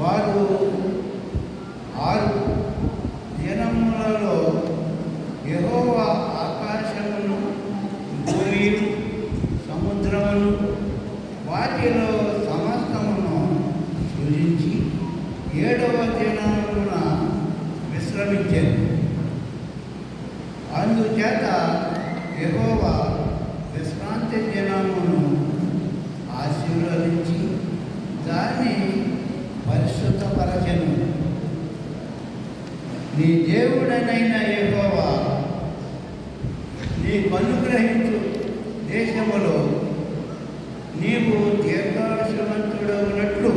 వారు 6 దినములలో యెహోవా ఆకాశమును, భూమియు, సముద్రమును, వాటిలో సమస్తమును సృజించి 7వ దినమున విశ్రమించారు. అందుచేత యెహోవా విశ్రాంతి దినమును ఆశీర్వదించి దాన్ని పరిశుద్ధపరచెను. నీ దేవుడనైన యెహోవా నీకు అనుగ్రహించు దేశములో నీవు దీర్ఘాయుష్మంతుడవునట్లు